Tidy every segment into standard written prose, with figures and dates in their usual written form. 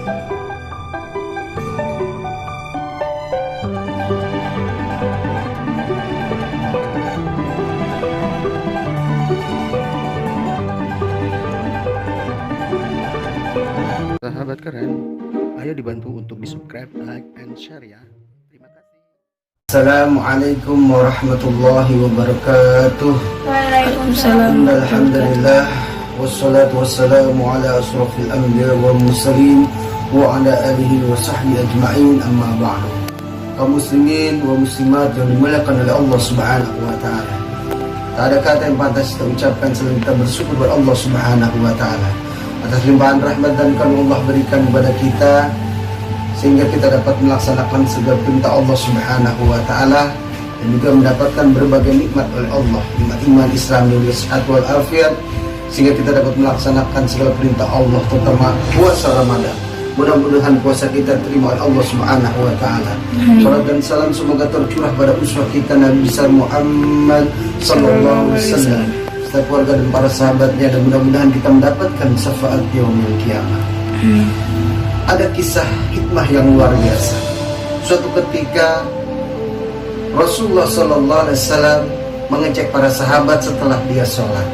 Sahabat keren, ayo dibantu untuk di subscribe, like, and share ya. Terima kasih. Assalamualaikum warahmatullahi wabarakatuh. Waalaikumsalam. Alhamdulillah, wassalatu wassalamu ala asrafil anbiya wal mursalin wa ala alihi wa sahbihi ajma'in, amma ba'du. Kaum muslimin wa muslimat yang dimuliakan oleh Allah Subhanahu wa taala. Tak ada kata yang pantas kita ucapkan selain kita bersyukur kepada Allah Subhanahu wa taala atas limpahan rahmat dan karunia Allah berikan kepada kita, sehingga kita dapat melaksanakan segala perintah Allah Subhanahu wa taala dan juga mendapatkan berbagai nikmat oleh Allah, nikmat iman, Islam, dan sehat wal afiat, sehingga kita dapat melaksanakan segala perintah Allah, terutama puasa Ramadan. Mudah-mudahan puasa kita terima oleh Allah Subhanahu wa taala. Salam dan salam semoga tercurah pada uswah kita Nabi besar Muhammad sallallahu alaihi wasallam, serta keluarga dan para sahabatnya, dan mudah-mudahan kita mendapatkan syafaat yaumil kiamah. Ada kisah hikmah yang luar biasa. Suatu ketika Rasulullah sallallahu alaihi wasallam mengecek para sahabat setelah dia sholat,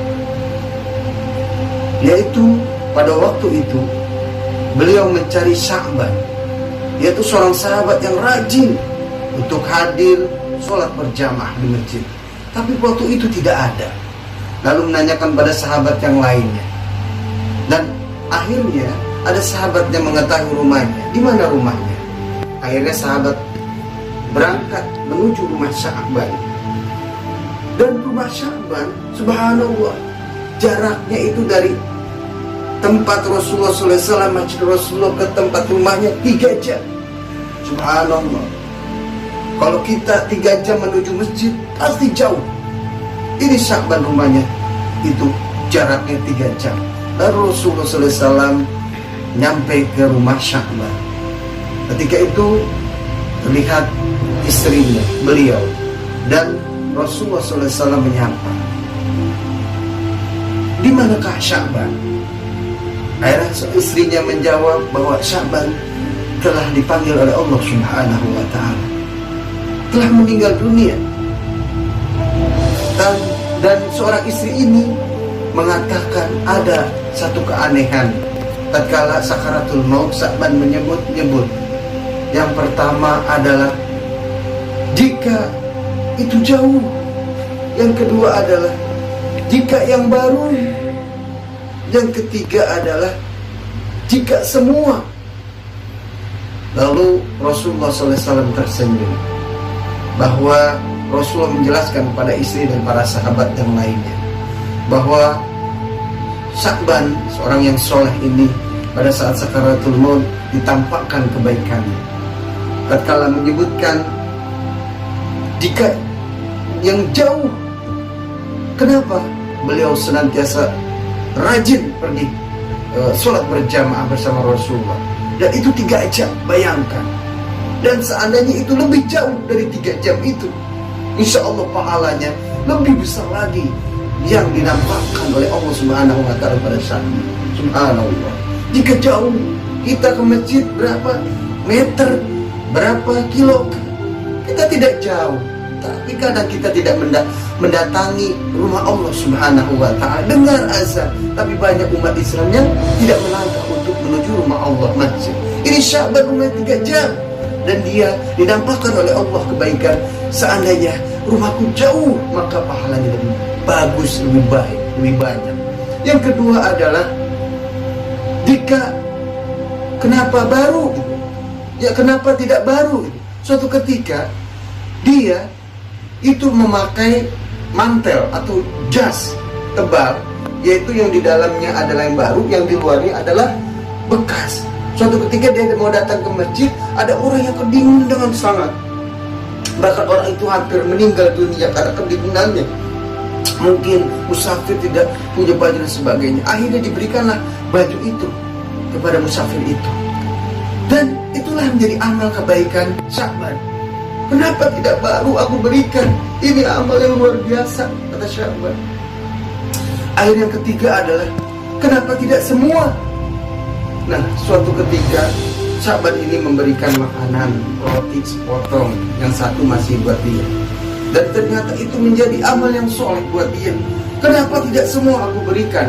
yaitu pada waktu itu beliau mencari Sya'ban, yaitu seorang sahabat yang rajin untuk hadir sholat berjamaah di masjid, tapi waktu itu tidak ada. Lalu menanyakan pada sahabat yang lainnya, dan akhirnya ada sahabat yang mengetahui rumahnya. Di mana rumahnya? Akhirnya sahabat berangkat menuju rumah Sya'ban. Dan rumah Sya'ban, subhanallah, jaraknya itu dari tempat Rasulullah SAW, masjid Rasulullah, ke tempat rumahnya 3 jam. Subhanallah. Kalau kita 3 jam menuju masjid, pasti jauh. Ini Sya'ban rumahnya, itu jaraknya 3 jam. Lalu Rasulullah SAW nyampe ke rumah Sya'ban. Ketika itu terlihat istrinya, beliau, dan Rasulullah SAW menyapa, "Di manakah Sya'ban?" Akhirnya istrinya menjawab bahwa Sya'ban telah dipanggil oleh Allah Subhanahu wa taala, telah meninggal dunia. Dan seorang istri ini mengatakan ada satu keanehan. Tatkala sakaratul maut, Sya'ban menyebut. Yang pertama adalah jika itu jauh. Yang kedua adalah jika yang baru. Yang ketiga adalah jika semua. Lalu Rasulullah SAW tersenyum, bahwa Rasulullah menjelaskan kepada istri dan para sahabat yang lainnya bahwa Sya'ban, seorang yang soleh ini, pada saat sakaratul maut ditampakkan kebaikannya. Tatkala menyebutkan jika yang jauh, kenapa? Beliau senantiasa rajin pergi sholat berjamaah bersama Rasulullah, dan itu 3 jam, bayangkan. Dan seandainya itu lebih jauh dari 3 jam itu, insya Allah pahalanya lebih besar lagi yang dinampakkan oleh Allah Subhanahu wa taala pada saat itu. Subhanallah. Jika jauh, kita ke masjid berapa meter, berapa kilo, kita tidak jauh, tapi kadang kita tidak mendatangi rumah Allah Subhanahu wa taala. Dengar azan, tapi banyak umat Islam yang tidak melangkah untuk menuju rumah Allah, masjid. Ini Sya'ban umur 3 jam, dan dia dinampakkan oleh Allah kebaikan. Seandainya rumahku jauh, maka pahalanya lebih bagus, lebih baik, lebih banyak. Yang kedua adalah jika kenapa baru? Ya kenapa tidak baru? Suatu ketika dia itu memakai mantel atau jas tebal, yaitu yang di dalamnya adalah yang baru, yang di luarnya adalah bekas. Suatu ketika dia mau datang ke masjid, ada orang yang kedinginan dengan sangat. Bahkan orang itu hampir meninggal dunia karena kedinginannya. Mungkin musafir tidak punya baju dan sebagainya. Akhirnya diberikanlah baju itu kepada musafir itu. Dan itulah menjadi amal kebaikan Sya'ban. Kenapa tidak baru aku berikan? Ini amal yang luar biasa, kata Sya'ban. Akhir yang ketiga adalah kenapa tidak semua? Nah, suatu ketika sahabat ini memberikan makanan roti sepotong, yang satu masih buat dia. Dan ternyata itu menjadi amal yang soleh buat dia. Kenapa tidak semua aku berikan?